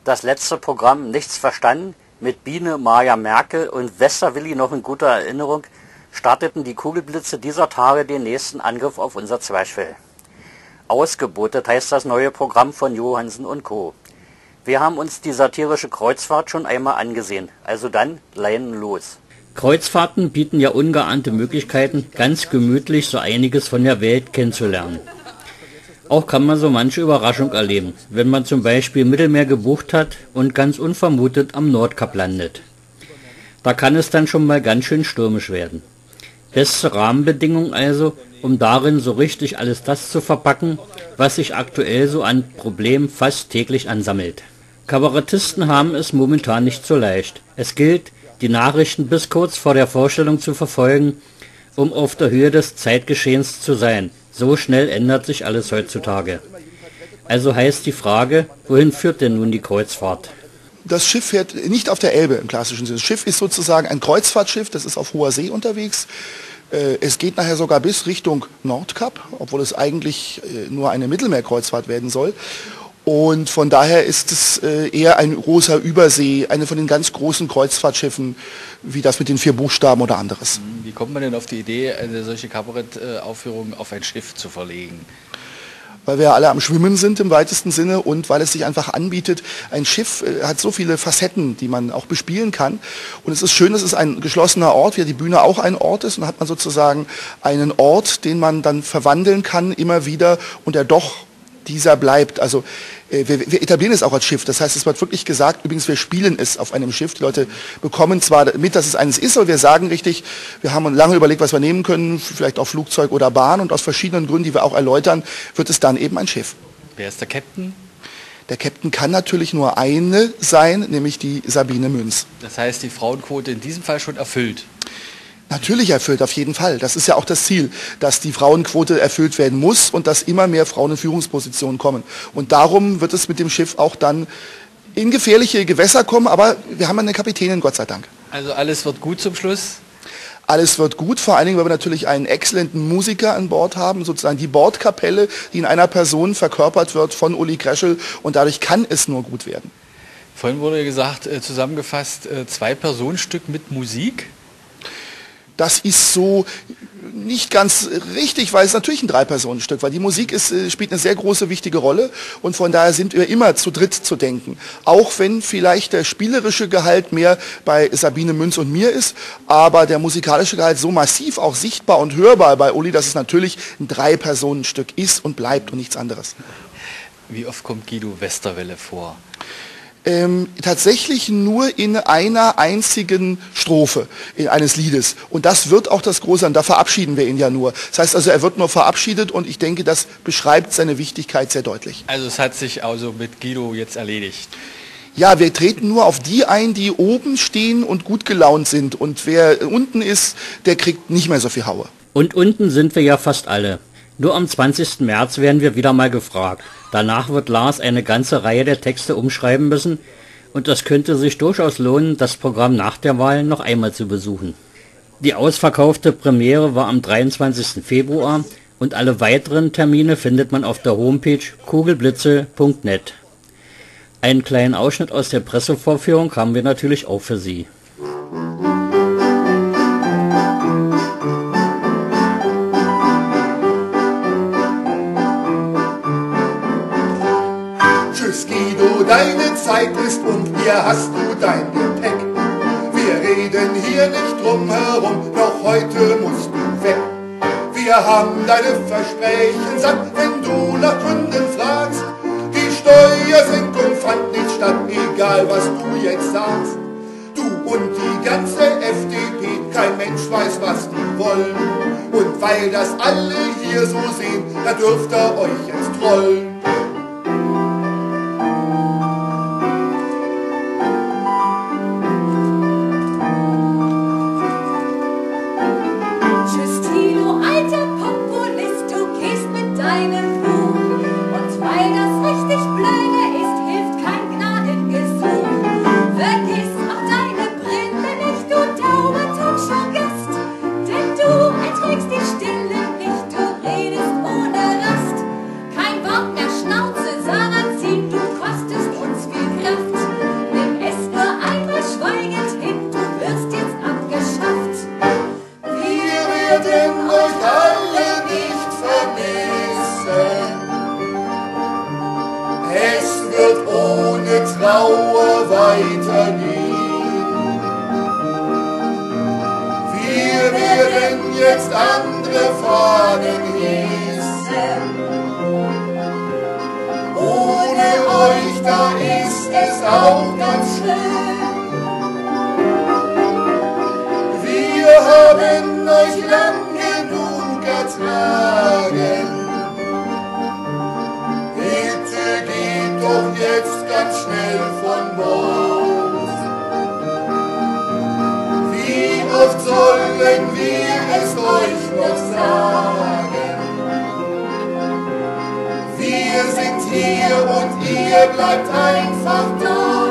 das letzte Programm Nichts verstanden mit Biene Maja Merkel und Westerwilli noch in guter Erinnerung, starteten die Kugelblitze dieser Tage den nächsten Angriff auf unser Zwerchfell. Ausgebotet heißt das neue Programm von Johansen und Co. Wir haben uns die satirische Kreuzfahrt schon einmal angesehen, also dann Leinen los. Kreuzfahrten bieten ja ungeahnte Möglichkeiten, ganz gemütlich so einiges von der Welt kennenzulernen. Auch kann man so manche Überraschung erleben, wenn man zum Beispiel Mittelmeer gebucht hat und ganz unvermutet am Nordkap landet. Da kann es dann schon mal ganz schön stürmisch werden. Beste Rahmenbedingungen also, um darin so richtig alles das zu verpacken, was sich aktuell so an Problemen fast täglich ansammelt. Kabarettisten haben es momentan nicht so leicht. Es gilt, die Nachrichten bis kurz vor der Vorstellung zu verfolgen, um auf der Höhe des Zeitgeschehens zu sein. So schnell ändert sich alles heutzutage. Also heißt die Frage, wohin führt denn nun die Kreuzfahrt? Das Schiff fährt nicht auf der Elbe im klassischen Sinne. Das Schiff ist sozusagen ein Kreuzfahrtschiff, das ist auf hoher See unterwegs. Es geht nachher sogar bis Richtung Nordkap, obwohl es eigentlich nur eine Mittelmeerkreuzfahrt werden soll. Und von daher ist es eher ein großer Übersee, eine von den ganz großen Kreuzfahrtschiffen, wie das mit den 4 Buchstaben oder anderes. Wie kommt man denn auf die Idee, eine solche Kabarettaufführung auf ein Schiff zu verlegen? Weil wir alle am Schwimmen sind im weitesten Sinne und weil es sich einfach anbietet. Ein Schiff hat so viele Facetten, die man auch bespielen kann. Und es ist schön, es ist ein geschlossener Ort, wie die Bühne auch ein Ort ist. Und dann hat man sozusagen einen Ort, den man dann verwandeln kann immer wieder und der doch dieser bleibt. Also wir etablieren es auch als Schiff. Das heißt, es wird wirklich gesagt, übrigens, wir spielen es auf einem Schiff. Die Leute bekommen zwar mit, dass es eines ist, aber wir sagen richtig, wir haben lange überlegt, was wir nehmen können, vielleicht auch Flugzeug oder Bahn. Und aus verschiedenen Gründen, die wir auch erläutern, wird es dann eben ein Schiff. Wer ist der Captain? Der Captain kann natürlich nur eine sein, nämlich die Sabine Münz. Das heißt, die Frauenquote in diesem Fall schon erfüllt? Natürlich erfüllt, auf jeden Fall. Das ist ja auch das Ziel, dass die Frauenquote erfüllt werden muss und dass immer mehr Frauen in Führungspositionen kommen. Und darum wird es mit dem Schiff auch dann in gefährliche Gewässer kommen, aber wir haben eine Kapitänin, Gott sei Dank. Also alles wird gut zum Schluss? Alles wird gut, vor allen Dingen, weil wir natürlich einen exzellenten Musiker an Bord haben, sozusagen die Bordkapelle, die in einer Person verkörpert wird von Uli Kreschel und dadurch kann es nur gut werden. Vorhin wurde gesagt, zusammengefasst, 2-Personen-Stück mit Musik? Das ist so nicht ganz richtig, weil es natürlich ein 3-Personen-Stück, weil die Musik spielt eine sehr große, wichtige Rolle und von daher sind wir immer zu dritt zu denken. Auch wenn vielleicht der spielerische Gehalt mehr bei Sabine Münz und mir ist, aber der musikalische Gehalt so massiv auch sichtbar und hörbar bei Uli, dass es natürlich ein 3-Personen-Stück ist und bleibt und nichts anderes. Wie oft kommt Guido Westerwelle vor? Tatsächlich nur in einer einzigen Strophe eines Liedes. Und das wird auch das Große sein, da verabschieden wir ihn ja nur. Das heißt also, er wird nur verabschiedet und ich denke, das beschreibt seine Wichtigkeit sehr deutlich. Also es hat sich also mit Guido jetzt erledigt? Ja, wir treten nur auf die ein, die oben stehen und gut gelaunt sind. Und wer unten ist, der kriegt nicht mehr so viel Haue. Und unten sind wir ja fast alle. Nur am 20. März werden wir wieder mal gefragt. Danach wird Lars eine ganze Reihe der Texte umschreiben müssen und es könnte sich durchaus lohnen, das Programm nach der Wahl noch einmal zu besuchen. Die ausverkaufte Premiere war am 23. Februar und alle weiteren Termine findet man auf der Homepage kugelblitze.net. Einen kleinen Ausschnitt aus der Pressevorführung haben wir natürlich auch für Sie. Deine Zeit ist und hier hast du dein Gepäck. Wir reden hier nicht drum herum, doch heute musst du weg. Wir haben deine Versprechen satt, wenn du nach Gründen fragst. Die Steuersenkung fand nicht statt, egal was du jetzt sagst. Du und die ganze FDP, kein Mensch weiß, was die wollen. Und weil das alle hier so sehen, da dürft ihr euch jetzt trollen. Die Stille nicht, du redest ohne Rast. Kein Wort mehr weitergehen. Wir werden jetzt andere Fahnen hissen. Ohne euch, da ist es auch ganz schön. Wir haben euch lang genug ertragen. Bitte geht doch jetzt ganz schnell von Bord. Wie oft sollen wir es euch noch sagen? Wir sind hier und ihr bleibt einfach da.